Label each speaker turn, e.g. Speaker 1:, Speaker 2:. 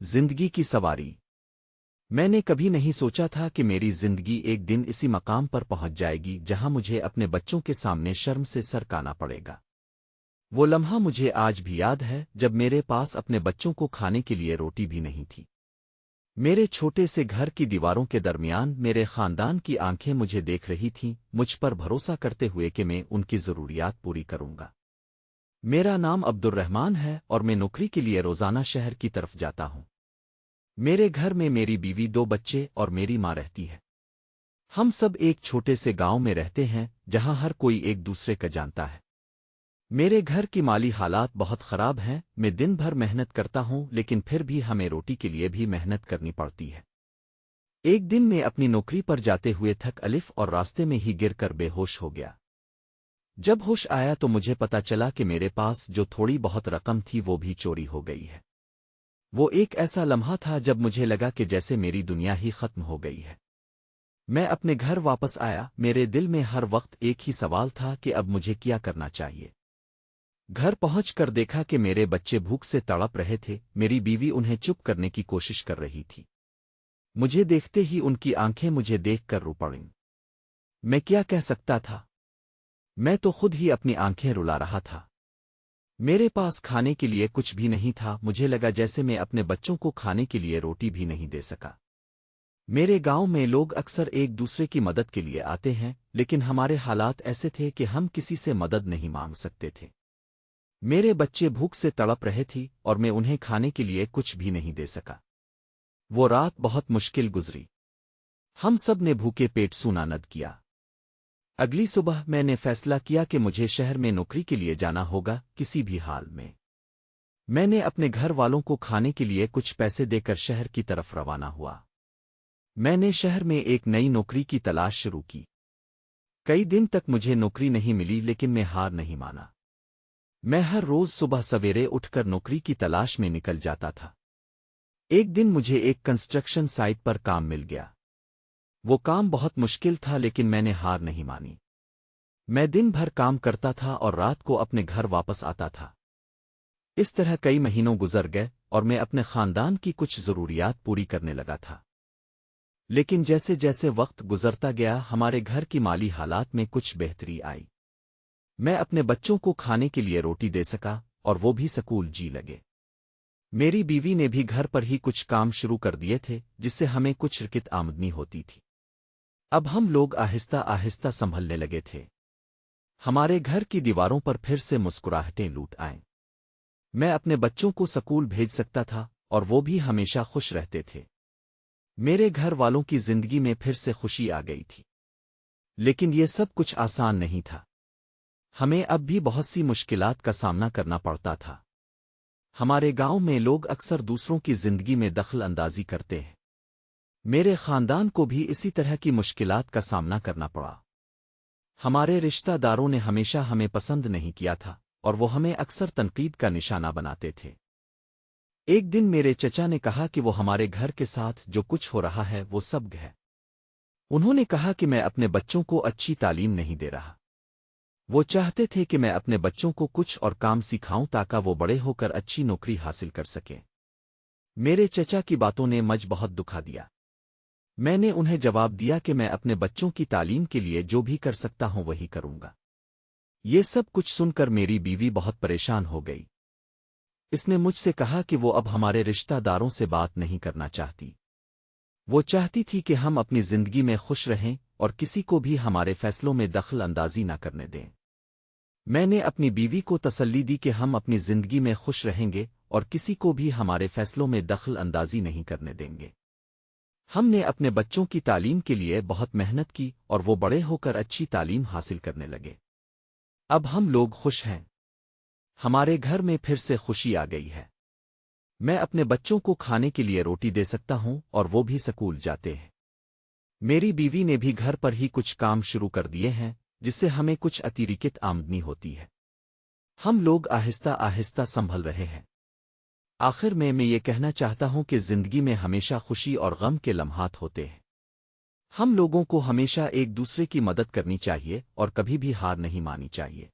Speaker 1: زندگی کی سواری۔ میں نے کبھی نہیں سوچا تھا کہ میری زندگی ایک دن اسی مقام پر پہنچ جائے گی جہاں مجھے اپنے بچوں کے سامنے شرم سے سر کانا پڑے گا۔ وہ لمحہ مجھے آج بھی یاد ہے جب میرے پاس اپنے بچوں کو کھانے کے لیے روٹی بھی نہیں تھی۔ میرے چھوٹے سے گھر کی دیواروں کے درمیان میرے خاندان کی آنکھیں مجھے دیکھ رہی تھیں، مجھ پر بھروسہ کرتے ہوئے کہ میں ان کی ضروریات پوری کروں گا۔ میرا نام عبد الرحمن ہے اور میں نوکری کے لیے روزانہ شہر کی طرف جاتا ہوں۔ میرے گھر میں میری بیوی، 2 بچے اور میری ماں رہتی ہے۔ ہم سب ایک چھوٹے سے گاؤں میں رہتے ہیں جہاں ہر کوئی ایک دوسرے کا جانتا ہے۔ میرے گھر کی مالی حالات بہت خراب ہیں، میں دن بھر محنت کرتا ہوں لیکن پھر بھی ہمیں روٹی کے لیے بھی محنت کرنی پڑتی ہے۔ ایک دن میں اپنی نوکری پر جاتے ہوئے تھک الف اور راستے میں ہی گر کر بے ہوش ہو گیا۔ جب ہوش آیا تو مجھے پتا چلا کہ میرے پاس جو تھوڑی بہت رقم تھی وہ بھی چوری ہو گئی ہے۔ وہ ایک ایسا لمحہ تھا جب مجھے لگا کہ جیسے میری دنیا ہی ختم ہو گئی ہے۔ میں اپنے گھر واپس آیا، میرے دل میں ہر وقت ایک ہی سوال تھا کہ اب مجھے کیا کرنا چاہیے۔ گھر پہنچ کر دیکھا کہ میرے بچے بھوک سے تڑپ رہے تھے، میری بیوی انہیں چپ کرنے کی کوشش کر رہی تھی۔ مجھے دیکھتے ہی ان کی آنکھیں مجھے دیکھ کر رو پڑیں۔ میں کیا کہہ سکتا تھا؟ میں تو خود ہی اپنی آنکھیں رلا رہا تھا۔ میرے پاس کھانے کے لیے کچھ بھی نہیں تھا، مجھے لگا جیسے میں اپنے بچوں کو کھانے کے لیے روٹی بھی نہیں دے سکا۔ میرے گاؤں میں لوگ اکثر ایک دوسرے کی مدد کے لیے آتے ہیں، لیکن ہمارے حالات ایسے تھے کہ ہم کسی سے مدد نہیں مانگ سکتے تھے۔ میرے بچے بھوک سے تڑپ رہے تھی اور میں انہیں کھانے کے لیے کچھ بھی نہیں دے سکا۔ وہ رات بہت مشکل گزری۔ ہم سب نے بھوکے پیٹ سونا ند کیا۔ اگلی صبح میں نے فیصلہ کیا کہ مجھے شہر میں نوکری کے لیے جانا ہوگا، کسی بھی حال میں۔ میں نے اپنے گھر والوں کو کھانے کے لیے کچھ پیسے دے کر شہر کی طرف روانہ ہوا۔ میں نے شہر میں ایک نئی نوکری کی تلاش شروع کی۔ کئی دن تک مجھے نوکری نہیں ملی لیکن میں ہار نہیں مانا۔ میں ہر روز صبح سویرے اٹھ کر نوکری کی تلاش میں نکل جاتا تھا۔ ایک دن مجھے ایک کنسٹرکشن سائٹ پر کام مل گیا۔ وہ کام بہت مشکل تھا لیکن میں نے ہار نہیں مانی۔ میں دن بھر کام کرتا تھا اور رات کو اپنے گھر واپس آتا تھا۔ اس طرح کئی مہینوں گزر گئے اور میں اپنے خاندان کی کچھ ضروریات پوری کرنے لگا تھا۔ لیکن جیسے جیسے وقت گزرتا گیا ہمارے گھر کی مالی حالات میں کچھ بہتری آئی۔ میں اپنے بچوں کو کھانے کے لیے روٹی دے سکا اور وہ بھی سکول جی لگے۔ میری بیوی نے بھی گھر پر ہی کچھ کام شروع کر دیے تھے جس سے ہمیں کچھ رکت آمدنی ہوتی تھی۔ اب ہم لوگ آہستہ آہستہ سنبھلنے لگے تھے۔ ہمارے گھر کی دیواروں پر پھر سے مسکراہٹیں لوٹ آئیں۔ میں اپنے بچوں کو سکول بھیج سکتا تھا اور وہ بھی ہمیشہ خوش رہتے تھے۔ میرے گھر والوں کی زندگی میں پھر سے خوشی آ گئی تھی۔ لیکن یہ سب کچھ آسان نہیں تھا۔ ہمیں اب بھی بہت سی مشکلات کا سامنا کرنا پڑتا تھا۔ ہمارے گاؤں میں لوگ اکثر دوسروں کی زندگی میں دخل اندازی کرتے ہیں۔ میرے خاندان کو بھی اسی طرح کی مشکلات کا سامنا کرنا پڑا۔ ہمارے رشتہ داروں نے ہمیشہ ہمیں پسند نہیں کیا تھا اور وہ ہمیں اکثر تنقید کا نشانہ بناتے تھے۔ ایک دن میرے چچا نے کہا کہ وہ ہمارے گھر کے ساتھ جو کچھ ہو رہا ہے وہ سب ہے۔ انہوں نے کہا کہ میں اپنے بچوں کو اچھی تعلیم نہیں دے رہا۔ وہ چاہتے تھے کہ میں اپنے بچوں کو کچھ اور کام سکھاؤں تاکہ وہ بڑے ہو کر اچھی نوکری حاصل کر سکیں۔ میرے چچا کی باتوں نے مجھ بہت دکھا دیا۔ میں نے انہیں جواب دیا کہ میں اپنے بچوں کی تعلیم کے لیے جو بھی کر سکتا ہوں وہی کروں گا۔ یہ سب کچھ سن کر میری بیوی بہت پریشان ہو گئی۔ اس نے مجھ سے کہا کہ وہ اب ہمارے رشتہ داروں سے بات نہیں کرنا چاہتی۔ وہ چاہتی تھی کہ ہم اپنی زندگی میں خوش رہیں اور کسی کو بھی ہمارے فیصلوں میں دخل اندازی نہ کرنے دیں۔ میں نے اپنی بیوی کو تسلی دی کہ ہم اپنی زندگی میں خوش رہیں گے اور کسی کو بھی ہمارے فیصلوں میں دخل اندازی نہیں کرنے دیں گے۔ ہم نے اپنے بچوں کی تعلیم کے لیے بہت محنت کی اور وہ بڑے ہو کر اچھی تعلیم حاصل کرنے لگے۔ اب ہم لوگ خوش ہیں۔ ہمارے گھر میں پھر سے خوشی آ گئی ہے۔ میں اپنے بچوں کو کھانے کے لیے روٹی دے سکتا ہوں اور وہ بھی سکول جاتے ہیں۔ میری بیوی نے بھی گھر پر ہی کچھ کام شروع کر دیے ہیں جس سے ہمیں کچھ اتیرکت آمدنی ہوتی ہے۔ ہم لوگ آہستہ آہستہ سنبھل رہے ہیں۔ آخر میں یہ کہنا چاہتا ہوں کہ زندگی میں ہمیشہ خوشی اور غم کے لمحات ہوتے ہیں۔ ہم لوگوں کو ہمیشہ ایک دوسرے کی مدد کرنی چاہیے اور کبھی بھی ہار نہیں مانی چاہیے۔